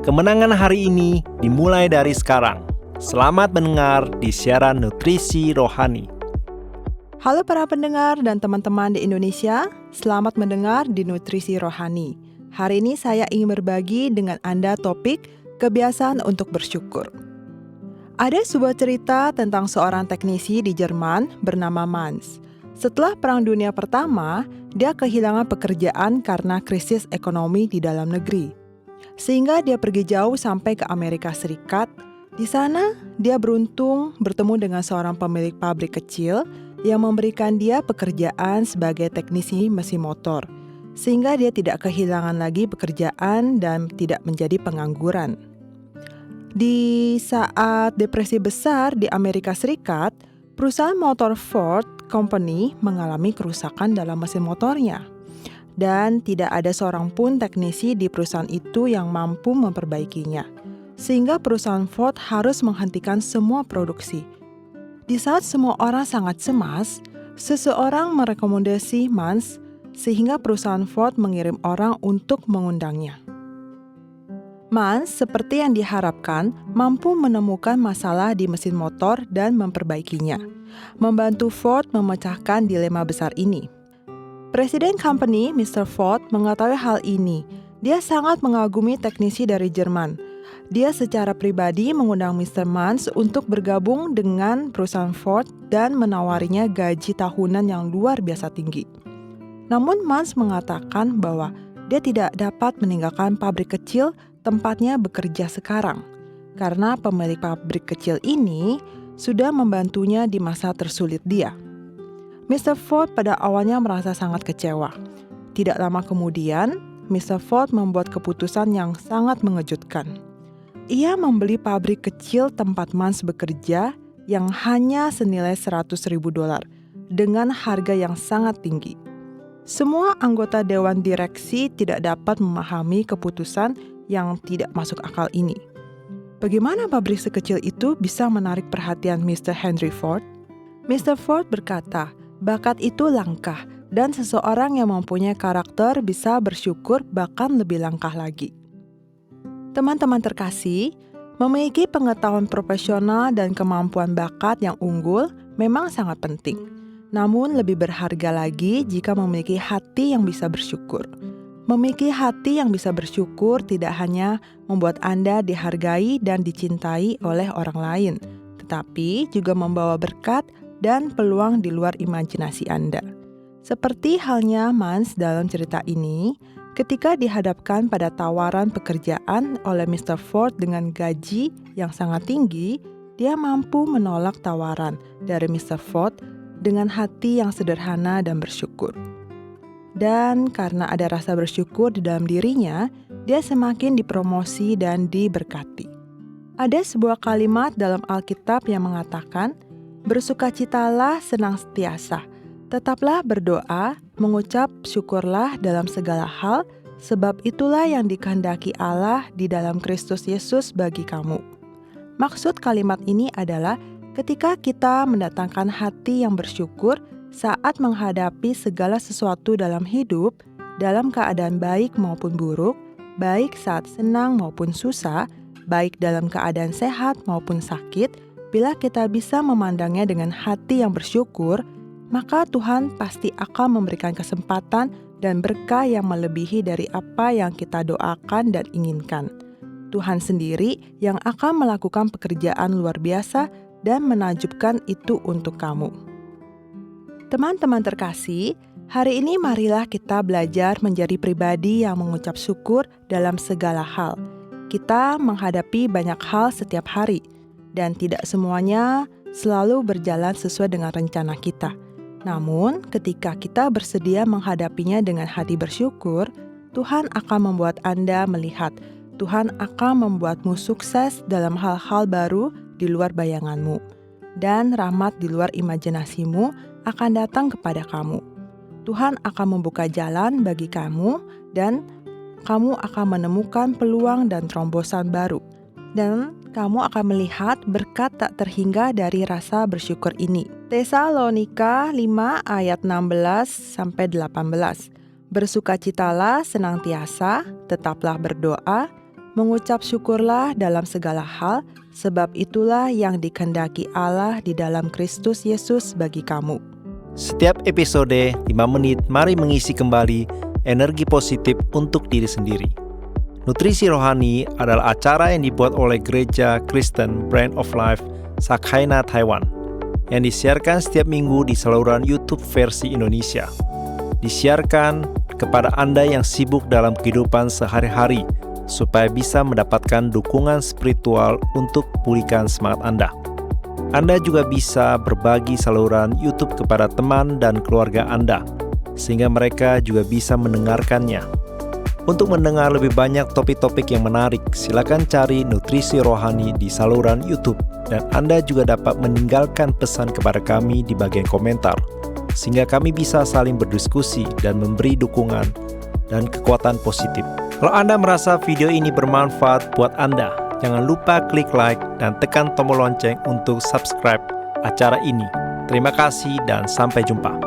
Kemenangan hari ini dimulai dari sekarang. Selamat mendengar di siaran Nutrisi Rohani. Halo para pendengar dan teman-teman di Indonesia, selamat mendengar di Nutrisi Rohani. Hari ini saya ingin berbagi dengan Anda topik kebiasaan untuk bersyukur. Ada sebuah cerita tentang seorang teknisi di Jerman bernama Mans. Setelah Perang Dunia Pertama, dia kehilangan pekerjaan karena krisis ekonomi di dalam negeri. Sehingga dia pergi jauh sampai ke Amerika Serikat. Di sana, dia beruntung bertemu dengan seorang pemilik pabrik kecil yang memberikan dia pekerjaan sebagai teknisi mesin motor, sehingga dia tidak kehilangan lagi pekerjaan dan tidak menjadi pengangguran. Di saat depresi besar di Amerika Serikat, perusahaan motor Ford Company mengalami kerusakan dalam mesin motornya. Dan tidak ada seorang pun teknisi di perusahaan itu yang mampu memperbaikinya. Sehingga perusahaan Ford harus menghentikan semua produksi. Di saat semua orang sangat cemas, seseorang merekomendasi Mans sehingga perusahaan Ford mengirim orang untuk mengundangnya. Mans, seperti yang diharapkan, mampu menemukan masalah di mesin motor dan memperbaikinya, membantu Ford memecahkan dilema besar ini. Presiden company, Mr. Ford, mengetahui hal ini. Dia sangat mengagumi teknisi dari Jerman. Dia secara pribadi mengundang Mr. Mans untuk bergabung dengan perusahaan Ford dan menawarinya gaji tahunan yang luar biasa tinggi. Namun Mans mengatakan bahwa dia tidak dapat meninggalkan pabrik kecil tempatnya bekerja sekarang, karena pemilik pabrik kecil ini sudah membantunya di masa tersulit dia. Mr. Ford pada awalnya merasa sangat kecewa. Tidak lama kemudian, Mr. Ford membuat keputusan yang sangat mengejutkan. Ia membeli pabrik kecil tempat Mans bekerja yang hanya senilai $100.000 dengan harga yang sangat tinggi. Semua anggota dewan direksi tidak dapat memahami keputusan yang tidak masuk akal ini. Bagaimana pabrik sekecil itu bisa menarik perhatian Mr. Henry Ford? Mr. Ford berkata, bakat itu langkah, dan seseorang yang mempunyai karakter bisa bersyukur bahkan lebih langkah lagi. Teman-teman terkasih, memiliki pengetahuan profesional dan kemampuan bakat yang unggul memang sangat penting. Namun lebih berharga lagi jika memiliki hati yang bisa bersyukur. Memiliki hati yang bisa bersyukur tidak hanya membuat Anda dihargai dan dicintai oleh orang lain, tetapi juga membawa berkat dan peluang di luar imajinasi Anda. Seperti halnya Mans dalam cerita ini, ketika dihadapkan pada tawaran pekerjaan oleh Mr. Ford dengan gaji yang sangat tinggi, dia mampu menolak tawaran dari Mr. Ford dengan hati yang sederhana dan bersyukur. Dan karena ada rasa bersyukur di dalam dirinya, dia semakin dipromosi dan diberkati. Ada sebuah kalimat dalam Alkitab yang mengatakan, bersukacitalah senang setiasa, tetaplah berdoa, mengucap syukurlah dalam segala hal, sebab itulah yang dikehendaki Allah di dalam Kristus Yesus bagi kamu. Maksud kalimat ini adalah ketika kita mendatangkan hati yang bersyukur saat menghadapi segala sesuatu dalam hidup, dalam keadaan baik maupun buruk, baik saat senang maupun susah, baik dalam keadaan sehat maupun sakit, bila kita bisa memandangnya dengan hati yang bersyukur, maka Tuhan pasti akan memberikan kesempatan dan berkah yang melebihi dari apa yang kita doakan dan inginkan. Tuhan sendiri yang akan melakukan pekerjaan luar biasa dan menakjubkan itu untuk kamu. Teman-teman terkasih, hari ini marilah kita belajar menjadi pribadi yang mengucap syukur dalam segala hal. Kita menghadapi banyak hal setiap hari, dan tidak semuanya selalu berjalan sesuai dengan rencana kita. Namun, ketika kita bersedia menghadapinya dengan hati bersyukur, Tuhan akan membuat Anda melihat, Tuhan akan membuatmu sukses dalam hal-hal baru di luar bayanganmu. Dan rahmat di luar imajinasimu akan datang kepada kamu. Tuhan akan membuka jalan bagi kamu dan kamu akan menemukan peluang dan terobosan baru. Dan kamu akan melihat berkat tak terhingga dari rasa bersyukur ini. Tesalonika 5 ayat 16-18. Bersukacitalah senantiasa, tetaplah berdoa, Mengucap syukurlah dalam segala hal, sebab itulah yang dikehendaki Allah di dalam Kristus Yesus bagi kamu. Setiap episode 5 menit, mari mengisi kembali energi positif untuk diri sendiri. Nutrisi Rohani adalah acara yang dibuat oleh Gereja Kristen Brand of Life Sakhaina Taiwan, yang disiarkan setiap minggu di saluran YouTube versi Indonesia. Disiarkan kepada Anda yang sibuk dalam kehidupan sehari-hari, supaya bisa mendapatkan dukungan spiritual untuk pulihkan semangat Anda. Anda juga bisa berbagi saluran YouTube kepada teman dan keluarga Anda, sehingga mereka juga bisa mendengarkannya. Untuk mendengar lebih banyak topik-topik yang menarik, silakan cari Nutrisi Rohani di saluran YouTube, dan Anda juga dapat meninggalkan pesan kepada kami di bagian komentar, sehingga kami bisa saling berdiskusi dan memberi dukungan dan kekuatan positif. Kalau Anda merasa video ini bermanfaat buat Anda, jangan lupa klik like dan tekan tombol lonceng untuk subscribe acara ini. Terima kasih dan sampai jumpa.